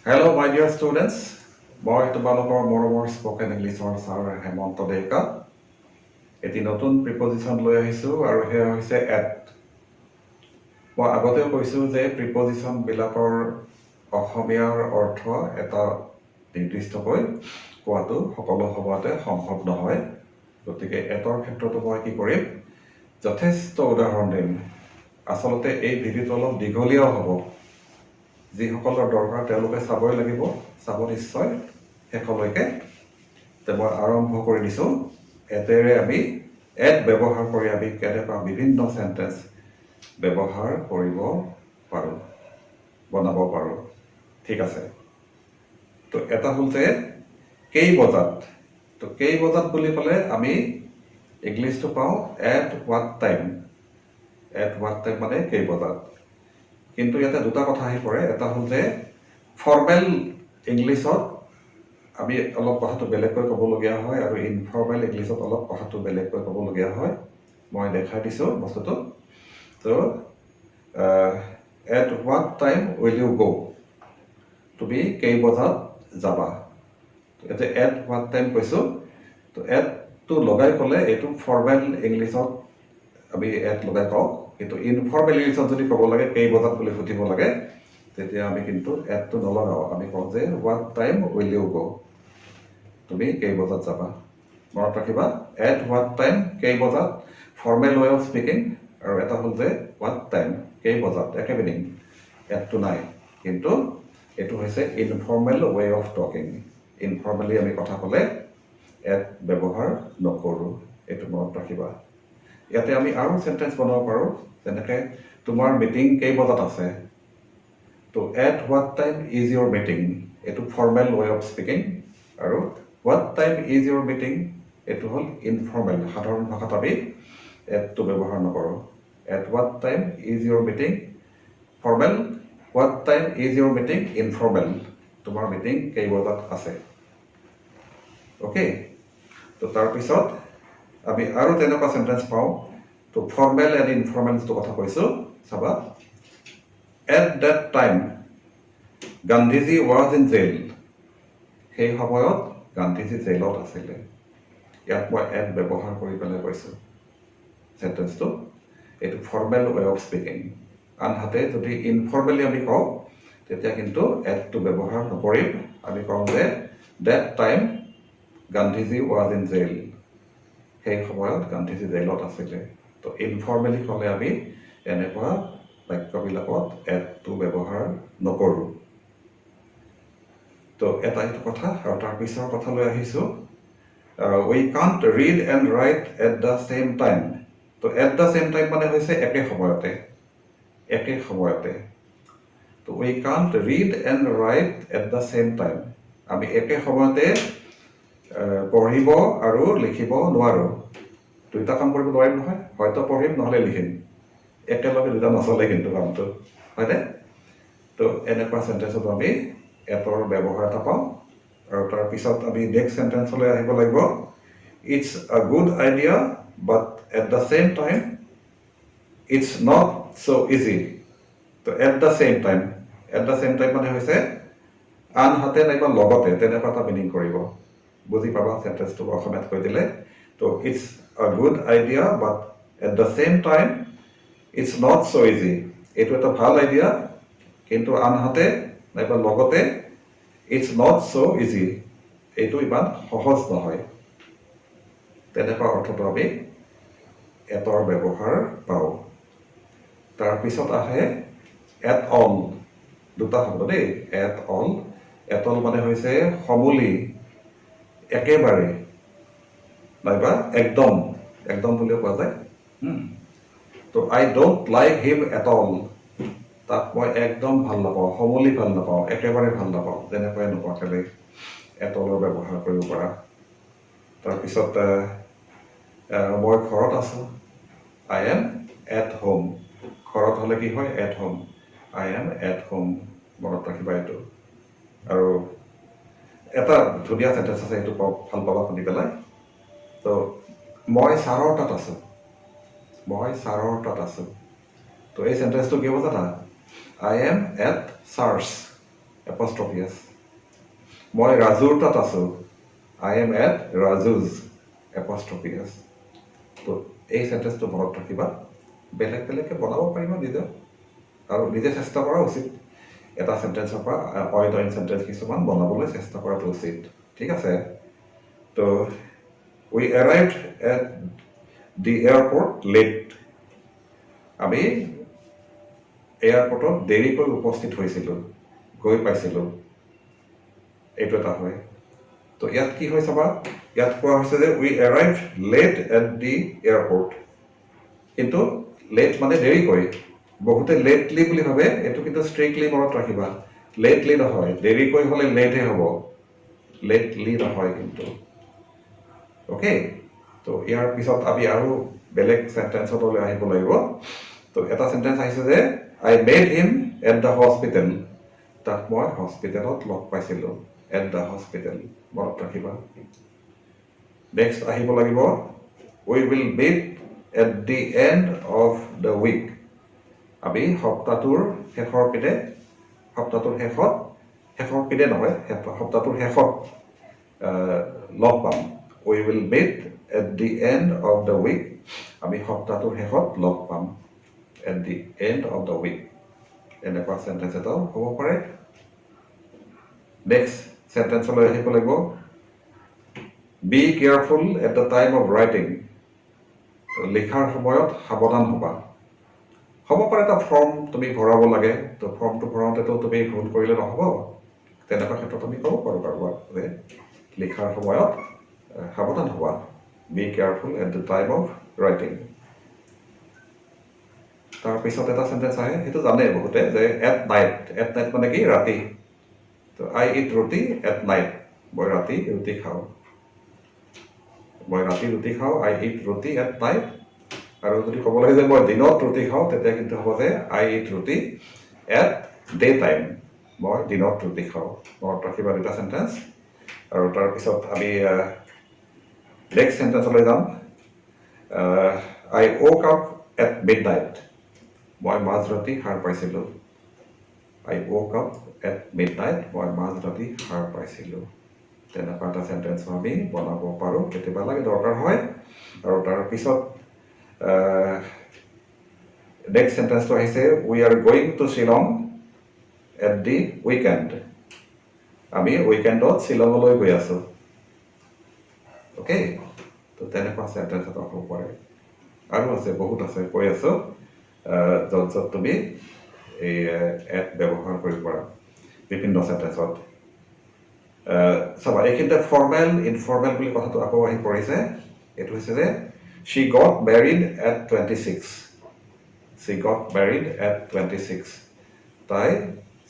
Hello, my dear students. মই তোমালোকৰ মৰমৰ স্পকেন ইংলিছৰ ছাৰ হেমন্ত ডেকা এটি নতুন প্ৰিপজিশ্যন লৈ আহিছোঁ আৰু সেয়া হৈছে এট। মই আগতেও কৈছোঁ যে প্ৰিপজিশ্যনবিলাকৰ অসমীয়াৰ অৰ্থ এটা নিৰ্দিষ্টকৈ কোৱাটো সকলো সময়তে সম্ভৱ নহয়। গতিকে এটৰ ক্ষেত্ৰতো মই কি কৰিম, যথেষ্ট উদাহৰণ দিম। আচলতে এই ভিডিঅ'টো অলপ দীঘলীয়াও হ'ব। যিসকলৰ দৰকাৰ তেওঁলোকে চাবই লাগিব, চাব নিশ্চয় শেষলৈকে। মই আৰম্ভ কৰি দিছোঁ। এটেৰে আমি এট ব্যৱহাৰ কৰি আমি কেনেকুৱা বিভিন্ন চেণ্টেঞ্চ ব্যৱহাৰ কৰিব পাৰোঁ, বনাব পাৰোঁ। ঠিক আছে। তো এটা হ'ল যে কেই বজাত। তো কেই বজাত বুলি ক'লে আমি ইংলিছটো পাওঁ at what time. At what time মানে কেই বজাত। কিন্তু ইয়াতে দুটা কথা আহি পৰে। এটা হ'ল যে ফৰ্মেল ইংলিছত আমি অলপ কথাটো বেলেগকৈ ক'বলগীয়া হয় আৰু ইনফৰ্মেল ইংলিছত অলপ কথাটো বেলেগকৈ ক'বলগীয়া হয়। মই দেখাই দিছোঁ বস্তুটো। তো at what time will you go'? তুমি কেই বজাত যাবা? এতিয়া এট হোৱাট টাইম কৈছোঁ। তো এটটো লগাই ক'লে এইটো ফৰ্মেল ইংলিছত আমি এট লগাই কওঁ। কিন্তু ইনফৰ্মেল ইংলিছত যদি ক'ব লাগে কেই বজাত বুলি সুধিব লাগে, তেতিয়া আমি কিন্তু এটটো নলগাওঁ। আমি কওঁ যে what time will you go'? তুমি কেই বজাত যাবা? মনত ৰাখিবা, এট হোৱাট টাইম কেই বজাত ফৰ্মেল ৱে অফ স্পিকিং, আৰু এটা হ'ল যে হোৱাট টাইম কেই বজাত একে মিনিং। এটটো নাই, কিন্তু এইটো হৈছে ইনফৰ্মেল ৱে অফ টকিং। ইনফৰ্মেলি আমি কথা ক'লে এট ব্যৱহাৰ নকৰোঁ। এইটো মনত ৰাখিবা। ইয়াতে আমি আৰু চেণ্টেঞ্চ বনাব পাৰোঁ, যেনেকৈ তোমাৰ মিটিং কেই বজাত আছে? তো at what time is your meeting, এইটো ফৰ্মেল ৱে অফ স্পিকিং। আৰু what time is your meeting, এইটো হ'ল ইনফৰ্মেল। সাধাৰণ ভাষাত আমি এটটো ব্যৱহাৰ নকৰোঁ। At what time is your meeting formal, what time is your meeting informal. তোমাৰ মিটিং কেই বজাত আছে? অ'কে। তো তাৰপিছত আমি আৰু তেনেকুৱা চেণ্টেঞ্চ পাওঁ। তো ফৰ্মেল এণ্ড ইনফৰ্মেল যিটো কথা কৈছোঁ চাবা। At that time Gandhiji was in jail. সেই সময়ত গান্ধীজী জেইলত আছিলে। ইয়াত মই এট ব্যৱহাৰ কৰি পেলাই কৈছোঁ চেণ্টেঞ্চটো। এইটো ফৰ্মেল ৱে অফ স্পিকিং। আনহাতে যদি ইনফৰ্মেলি আমি কওঁ, তেতিয়া কিন্তু এটটো ব্যৱহাৰ নকৰিম। আমি কওঁ যে that time Gandhiji was in jail. সেই সময়ত গান্ধীজী জেইলত আছিলে। তো ইনফৰ্মেলি ক'লে আমি এনেকুৱা বাক্যবিলাকত এটটো ব্যৱহাৰ নকৰোঁ। তো এটা এইটো কথা। আৰু তাৰপিছৰ কথালৈ আহিছোঁ। We can't read and write at the same time. তো এট দ্য ছেইম টাইম মানে হৈছে একে সময়তে। একে সময়তে। তো we can't read and write at the same time. আমি একে সময়তে পঢ়িব আৰু লিখিব নোৱাৰোঁ। দুইটা কাম কৰিব নোৱাৰিম নহয়। হয়তো পঢ়িম, নহ'লে লিখিম। একেলগে দুটা নচলে কিন্তু কামটো, হয়নে? তো এনেকুৱা চেণ্টেঞ্চত আমি এটৰ ব্যৱহাৰ এটা পাওঁ। আৰু তাৰপিছত আমি নেক্সট চেণ্টেঞ্চলৈ আহিব লাগিব। It's a good idea but at the same time it's not so' easy. তো at the same time, at the same time মানে হৈছে আনহাতে নাইবা লগতে, তেনেকুৱা এটা মিনিং কৰিব। বুজি পাবা চেণ্টেঞ্চটো অসমীয়াত কৈ দিলে। তো it's a good idea but at the same time it's not so' easy. এইটো এটা ভাল আইডিয়া, কিন্তু আনহাতে নাইবা লগতে ইটছ নট ছ' ইজি, এইটো ইমান সহজ নহয়। তেনেকুৱা অৰ্থটো আমি এটৰ ব্যৱহাৰ পাওঁ। তাৰপিছত আহে এট অল। দুটা শব্দ দেই, এট অল। এট অল মানে হৈছে সমূলি, একেবাৰে, নাইবা একদম। একদম বুলিও কোৱা যায়। তো I don't like him at all. তাক মই একদম ভাল নাপাওঁ, সমূলি ভাল নাপাওঁ, একেবাৰে ভাল নাপাওঁ। যেনেকুৱাই নোপোৱা কেলে এট অলৰ ব্যৱহাৰ কৰিব পাৰা। তাৰপিছত মই ঘৰত আছোঁ। I am at home. ঘৰত হ'লে কি হয়? At home. I am at home. মনত ৰাখিবা এইটো। আৰু এটা ধুনীয়া চেণ্টেঞ্চ আছে, সেইটো ভাল পাবা শুনি পেলাই। তো মই ছাৰৰ তাত আছোঁ। মই ছাৰৰ তাত আছোঁ। তো এই চেণ্টেঞ্চটো কি হ'ব জানা? I am at sir's. Apostrophe S. মই ৰাজুৰ তাত আছোঁ, I am at Raju's, apostrophe S. তো এই চেণ্টেন্সটো মনত ৰাখিবা, বেলেগ বেলেগকৈ বনাব পাৰিবা নিজে, আৰু নিজে চেষ্টা কৰা উচিত এটা চেণ্টেন্সৰ পৰা অইন চেণ্টেন্স কিছুমান বনাবলৈ চেষ্টা কৰাটো উচিত, ঠিক আছে। তো we arrived at the airport late. আমি এয়াৰপৰ্টত দেৰিকৈ উপস্থিত হৈছিলোঁ, গৈ পাইছিলোঁ, এইটো এটা হয়। তো ইয়াত কি হয় চাবা, ইয়াত কোৱা হৈছে যে we arrived late at the airport, কিন্তু লেট মানে দেৰিকৈ। বহুতে লেটলি বুলি ভাবে, এইটো কিন্তু ষ্ট্ৰিক্টলি মনত ৰাখিবা, লেটলি নহয়, দেৰিকৈ হ'লে লেটহে হ'ব, লেটলি নহয় কিন্তু। অ'কে, তো ইয়াৰ পিছত আমি আৰু বেলেগ চেণ্টেন্সলৈ আহিব লাগিব। তো এটা চেণ্টেন্স আহিছে যে I made him at the hospital, তাক মই হস্পিটেলত লগ পাইছিলোঁ, এট দ্য হস্পিটেল, মনত ৰাখিবা। নেক্সট আহিব লাগিব we will meet at the end of the week. আমি সপ্তাহটোৰ শেষৰ পিনে, সপ্তাহটোৰ শেষত, শেষৰ পিনে নহয়, সপ্তাহটোৰ শেষত লগ পাম। We will meet at the end of the week, আমি সপ্তাহটোৰ শেষত লগ পাম, at the end of the week. এনেকুৱা চেণ্টেন্স এটাও হ'ব পাৰে। নেক্সট চেণ্টেন্সলৈ আহিব লাগিব, be careful at the time of writing. লিখাৰ সময়ত সাৱধান হ'বা। হ'ব পাৰে এটা ফৰ্ম তুমি ভৰাব লাগে, তো ফৰ্মটো ভৰাওঁতেতো তুমি ভুল কৰিলে নহ'ব, তেনেকুৱা ক্ষেত্ৰত আমি ক'ব পাৰোঁ কাৰোবাক যে লিখাৰ সময়ত সাৱধান হ'বা, B careful at the time of writing. তাৰপিছত এটা চেণ্টেন্স আহে, সেইটো জানে বহুতে, যে এট নাইট। এট নাইট মানে কি, ৰাতি। তো I eat roti at night, মই ৰাতি ৰুটি খাওঁ, মই ৰাতি ৰুটি খাওঁ, I eat roti at night. আৰু যদি ক'ব লাগে যে মই দিনত ৰুটি খাওঁ, তেতিয়া কিন্তু হ'ব যে I eat roti at day time, মই দিনত ৰুটি খাওঁ। মনত ৰাখিবা দুটা চেণ্টেন্স। আৰু তাৰপিছত আমি নেক্সট চেণ্টেন্সলৈ যাম, I woke up at midnight, মই মাজৰাতি সাৰ পাইছিলোঁ, I woke up at midnight, মই মাজৰাতি সাৰ পাইছিলোঁ। তেনেকুৱা এটা চেণ্টেন্সো আমি বনাব পাৰোঁ, কেতিয়াবা লাগে, দৰকাৰ হয়। আৰু তাৰপিছত নেক্সট চেণ্টেন্সটো আহিছে we are going to Shillong at the weekend, আমি উইকেণ্ডত শ্বিলঙলৈ গৈ আছোঁ। অ'কে, তো তেনেকুৱা চেণ্টেন্স এটা হ'ব পাৰে। আৰু আছে, বহুত আছে, কৈ আছোঁ, য'ত য'ত তুমি এই এট ব্যৱহাৰ কৰিব পাৰা বিভিন্ন চেণ্টেন্সত। চাবা, এইখিনিতে ফৰ্মেল ইনফৰ্মেল বুলি কথাটো আকৌ আহি পৰিছে। এইটো হৈছে যে she got married at 26, she got married at 26, তাই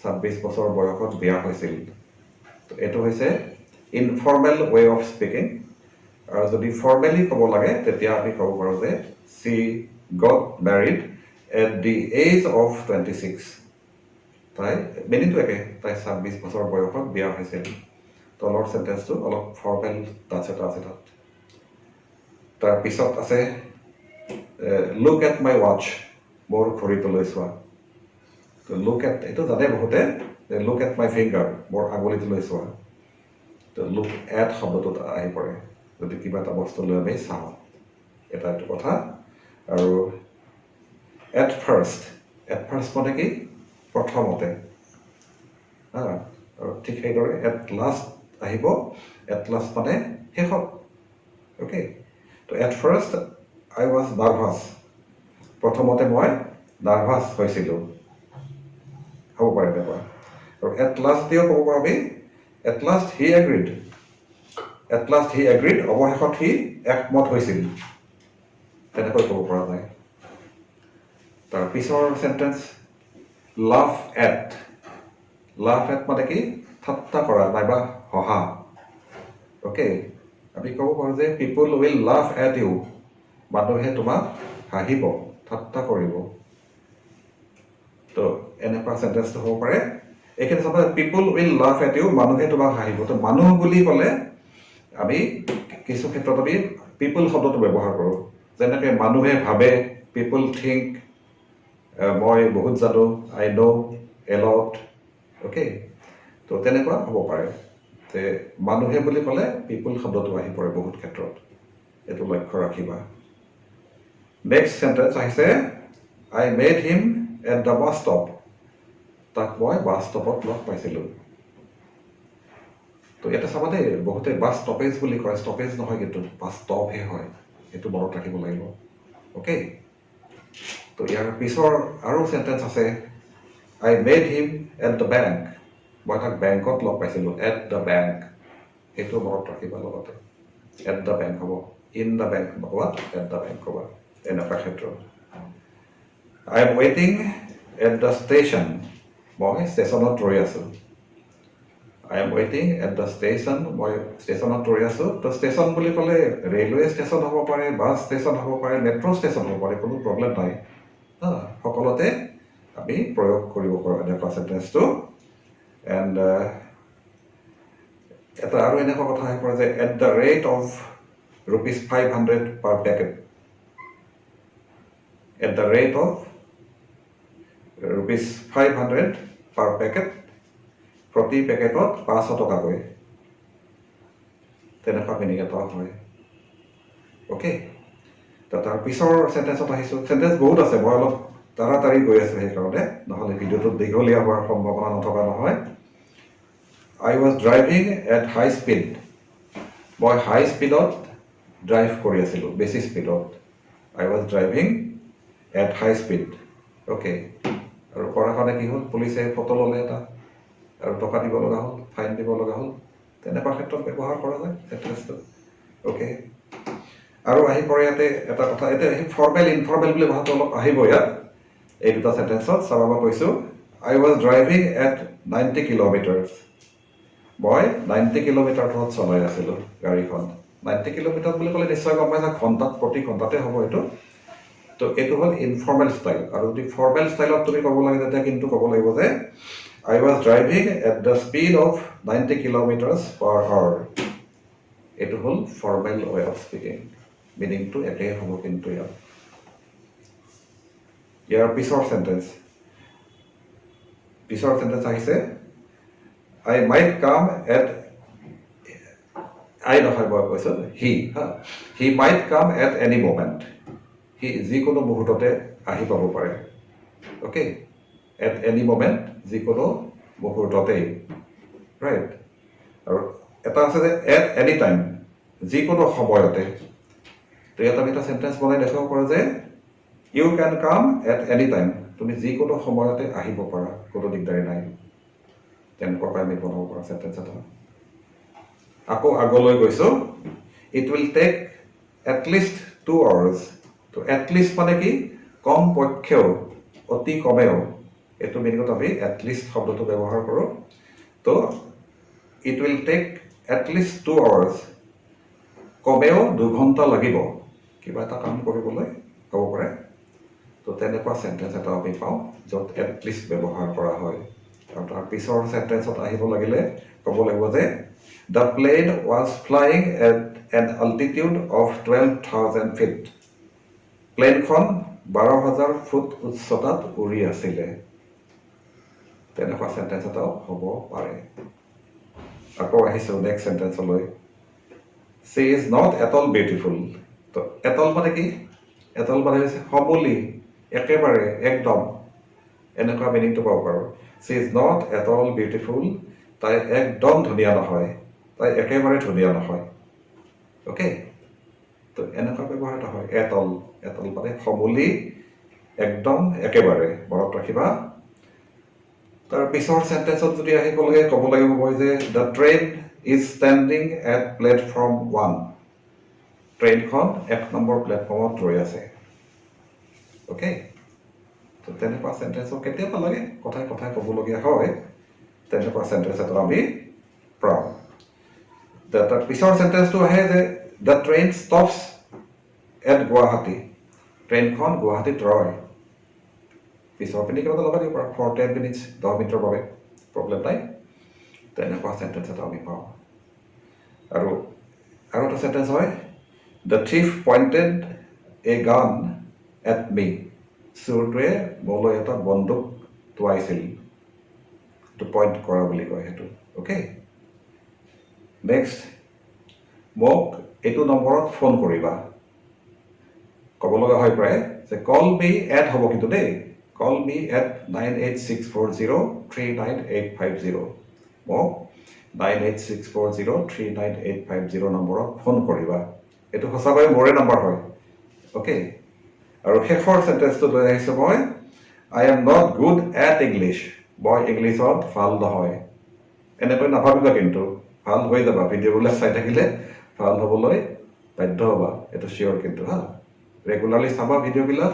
26 বছৰ বয়সত বিয়া হৈছিল। তো এইটো হৈছে ইনফৰ্মেল ৱে অফ স্পিকিং। আৰু যদি ফৰ্মেলি ক'ব লাগে, তেতিয়া আমি ক'ব পাৰোঁ যে she got married at the age of 26, তাই মিনিংটো একে, তাই 26 বছৰ বয়সত বিয়া হৈছিল। তলৰ চেণ্টেন্সটো অলপ ফৰ্মেল টাচ এটা আছে তাত। তাৰপিছত আছে লুক এট মাই ৱাচ, মোৰ ঘড়ীটোলৈ চোৱা। তো লুক এট, এইটো জানে বহুতে, লুক এট মাই ফিংগাৰ, মোৰ আঙুলিটোলৈ চোৱা। তো লুক এট শব্দটোত আহি পৰে যদি কিবা এটা বস্তুলৈ আমি চাওঁ, এটা এইটো কথা। আৰু এট ফাৰ্ষ্ট, এট ফাৰ্ষ্ট মানে কি, প্ৰথমতে। আৰু ঠিক সেইদৰে এট লাষ্ট আহিব, এট লাষ্ট মানে শেষত। অ'কে, তো at first I was nervous, প্ৰথমতে মই নাৰ্ভাছ হৈছিলোঁ, হ'ব পাৰে এনেকুৱা। আৰু এট লাষ্ট দিও ক'ব পাৰোঁ আমি, at last he agreed, at last he agreed, অৱশেষত সি একমত হৈছিল, তেনেকৈ ক'ব পৰা যায়। তাৰ পিছৰ চেণ্টেন্স লাফ এট, লাফ এট মানে কি, ঠাট্টা কৰা নাইবা হহা। অ'কে, আমি ক'ব পাৰোঁ যে পিপুল উইল লাফ এট ইউ, মানুহে তোমাক হাঁহিব, ঠাট্টা কৰিব। তো এনেকুৱা চেণ্টেন্সটো হ'ব পাৰে। এইখিনি চাবা, পিপুল উইল লাফ এট ইউ, মানুহে তোমাক হাঁহিব। তো মানুহ বুলি ক'লে আমি কিছু ক্ষেত্ৰত আমি পিপুল শব্দটো ব্যৱহাৰ কৰোঁ। যেনেকৈ মানুহে ভাবে, পিপুল থিংক, মই বহুত জানো, আই ন' এ লট। অ'কে, তো তেনেকুৱা হ'ব পাৰে যে মানুহে বুলি ক'লে পিপুল শব্দটো আহি পৰে বহুত ক্ষেত্ৰত, এইটো লক্ষ্য ৰাখিবা। নেক্সট চেণ্টেন্স আহিছে I made him at the bus stop, তাক মই বাছ ষ্টপত লগ পাইছিলোঁ। তো ইয়াতে চাবা দেই, বহুতে বাছ ষ্টপেজ বুলি কয়, ষ্টপেজ নহয় কিন্তু বাছ ষ্টপহে হয়, সেইটো মনত ৰাখিব লাগিব। অ'কে, তো ইয়াৰ পিছৰ আৰু চেণ্টেন্স আছে I made him at the bank, মই তাক বেংকত লগ পাইছিলোঁ, এট দ্য বেংক, সেইটো মনত ৰাখিবা লগতে। এট দ্য বেংক হ'ব, ইন দ্য বেংক নক'বা, এট দ্য বেংক ক'বা, এনেকুৱা ক্ষেত্ৰত। আই এম ৱেইটিং এট দ্য ষ্টেচন, মই ষ্টেচনত ৰৈ আছোঁ। আই এম ৱেইটিং এট দ্য ষ্টেচন, মই ষ্টেচনত ৰৈ আছোঁ। তো ষ্টেচন বুলি ক'লে ৰেলৱে ষ্টেচন হ'ব পাৰে, বাছ ষ্টেচন হ'ব পাৰে, মেট্ৰ' ষ্টেচন হ'ব পাৰে, কোনো প্ৰব্লেম নাই। সকলোতে আমি প্ৰয়োগ কৰিব পাৰোঁ এনেকুৱা চেণ্টেন্সটো। এণ্ড এটা আৰু এনেকুৱা কথা আহি পৰে যে at the rate of ₹500 per packet, at the rate of ₹500 per packet, প্ৰতি পেকেটত 500 টকাকৈ, তেনেকুৱা মিনিং এটা হয়। অ'কে, তাৰ পিছৰ চেণ্টেন্সত আহিছোঁ। চেণ্টেন্স বহুত আছে, মই অলপ তাড়াতাড়ি গৈ আছোঁ সেইকাৰণে, নহ'লে ভিডিঅ'টো দীঘলীয়া হোৱাৰ সম্ভাৱনা নথকা নহয়। I was driving at high speed, মই হাই স্পীডত ড্ৰাইভ কৰি আছিলোঁ, বেছি স্পীডত। I was driving at high speed. Okay, আৰু কৰাৰ কাৰণে কি হ'ল, পুলিচে ফটো ল'লে এটা আৰু টকা দিব লগা হ'ল, ফাইন দিব লগা হ'ল, তেনেকুৱা ক্ষেত্ৰত ব্যৱহাৰ কৰা যায় চেণ্টেন্সটো। অ'কে, আৰু আহি পৰে ইয়াতে এটা কথা, এতিয়া ফৰ্মেল ইনফৰ্মেল বুলি কথাটো অলপ আহিব ইয়াত এই দুটা চেণ্টেন্সত। চাব মই কৈছোঁ আই ৱাজ ড্ৰাইভিং এট 90 কিলোমিটাৰ্ছ, মই 90 কিলোমিটাৰত চলাই আছিলোঁ গাড়ীখন। 90 কিলোমিটাৰ বুলি ক'লে নিশ্চয় গম পাইছা ঘণ্টাত, প্ৰতি ঘণ্টাতে হ'ব এইটো। তো এইটো হ'ল ইনফৰ্মেল ষ্টাইল। আৰু যদি ফৰ্মেল ষ্টাইলত তুমি ক'ব লাগে তেতিয়া কিন্তু ক'ব লাগিব যে I was driving at the speed of 90 kilometres per hour. এইটো হ'ল ফৰ্মেল ৱে অফ স্পিকিং, মিনিংটো একেই হ'ব কিন্তু ইয়াত। ইয়াৰ পিছৰ চেণ্টেন্স আহিছে আই মাইট কাম এট, আই নহয় মই কৈছোঁ হি মাইট কাম এট এনি মমেণ্ট, সি যিকোনো মুহূৰ্ততে আহি পাব পাৰে। অ'কে, এট এনি মমেণ্ট, যিকোনো মুহূৰ্ততেই, ৰাইট। আৰু এটা আছে যে এট এনি টাইম, যিকোনো সময়তে। তো ইয়াত আমি এটা চেণ্টেন্স বনাই দেখাব পাৰোঁ যে ইউ কেন কাম এট এনি টাইম, তুমি যিকোনো সময়তে আহিব পাৰা, কোনো দিগদাৰী নাই, তেনেকুৱাকৈ আমি বনাব পাৰোঁ চেণ্টেন্স এটা। আকৌ আগলৈ গৈছোঁ, it will take at least 2 hours। তো এটলিষ্ট মানে কি, কম পক্ষেও, অতি কমেও, এইটো মিনিঙত আমি এটলিষ্ট শব্দটো ব্যৱহাৰ কৰোঁ। তো it will take at least 2 hours, কমেও 2 ঘণ্টা লাগিব কিবা এটা কাম কৰিবলৈ, হ'ব পাৰে। তো তেনেকুৱা চেণ্টেন্স এটা আমি পাওঁ য'ত এটলিষ্ট ব্যৱহাৰ কৰা হয়। আৰু তাৰ পিছৰ চেণ্টেন্সত আহিব লাগিলে ক'ব লাগিব যে the plane was flying at an altitude of 12,000 feet। প্লেনখন 12,000 ফুট উচ্চতাত উৰি আছিলে, তেনেকুৱা চেণ্টেন্স এটাও হ'ব পাৰে। আকৌ আহিছোঁ নেক্সট চেণ্টেন্সলৈ, she is not at all beautiful. তো এট অল মানে কি, এট অল মানে হৈছে সমূলি, একেবাৰে, একদম, এনেকুৱা মিনিংটো পাব পাৰোঁ। She is not at all beautiful, তাই একদম ধুনীয়া নহয়, তাই একেবাৰে ধুনীয়া নহয়। অ'কে, তো এনেকুৱা ব্যৱহাৰ এটা হয় এট অল মানে সমূলি, একদম, একেবাৰে, মনত ৰাখিবা। তাৰ পিছৰ চেণ্টেন্সত যদি আহিব লাগে ক'ব লাগিব মই যে the train is standing at platform 1। ট্ৰেইনখন 1 নম্বৰ প্লেটফৰ্মত ৰৈ আছে। অ'কে, তো তেনেকুৱা চেণ্টেন্সো কেতিয়াবা লাগে, কথাই কথাই ক'বলগীয়া হয়, তেনেকুৱা চেণ্টেন্স এটা আমি পাওঁ। তাৰ পিছৰ চেণ্টেন্সটো আহে যে the train stops at Guwahati. ট্ৰেইনখন গুৱাহাটীত ৰয়। পিছৰ পিনে কিবা এটা লগাই দিব পাৰোঁ, ফৰ 10 minutes, 10 মিনিটৰ বাবে, প্ৰব্লেম নাই। তেনেকুৱা চেণ্টেন্স এটা আমি পাওঁ। আৰু এটা চেণ্টেন্স হয় দ্য থিফ পইণ্টেড এ গান এট মি। চোৰটোৱে মোলৈ এটা বন্দুক টোৱাইছিল, এইটো পইণ্ট কৰা বুলি কয় সেইটো। অ'কে নেক্সট মোক এইটো নম্বৰত ফোন কৰিবা ক'ব লগা হয় প্ৰায় যে কল মি এট হ'ব কিন্তু দেই কল মি এট 9864039850 মোক 9864039850 নম্বৰত ফোন কৰিবা এইটো সঁচাকৈ মোৰে নম্বৰ হয় অ'কে আৰু শেষৰ চেণ্টেন্সটো লৈ আহিছোঁ মই I am not good at English মই ইংলিছত ভাল নহয় এনেকৈ নাভাবিবা কিন্তু ভাল হৈ যাবা ভিডিঅ'বিলাক চাই থাকিলে ভাল হ'বলৈ বাধ্য হ'বা এইটো চিয়'ৰ কিন্তু হা ৰেগুলাৰলি চাবা ভিডিঅ'বিলাক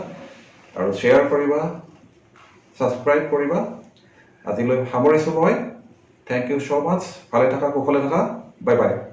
আৰু শ্বেয়াৰ কৰিবা ছাবস্ক্ৰাইব কৰিবা আজিলৈ সামৰিছোঁ মই থেংক ইউ ছ' মাছ ভালে থাকা কুশলে থাকা বাই বাই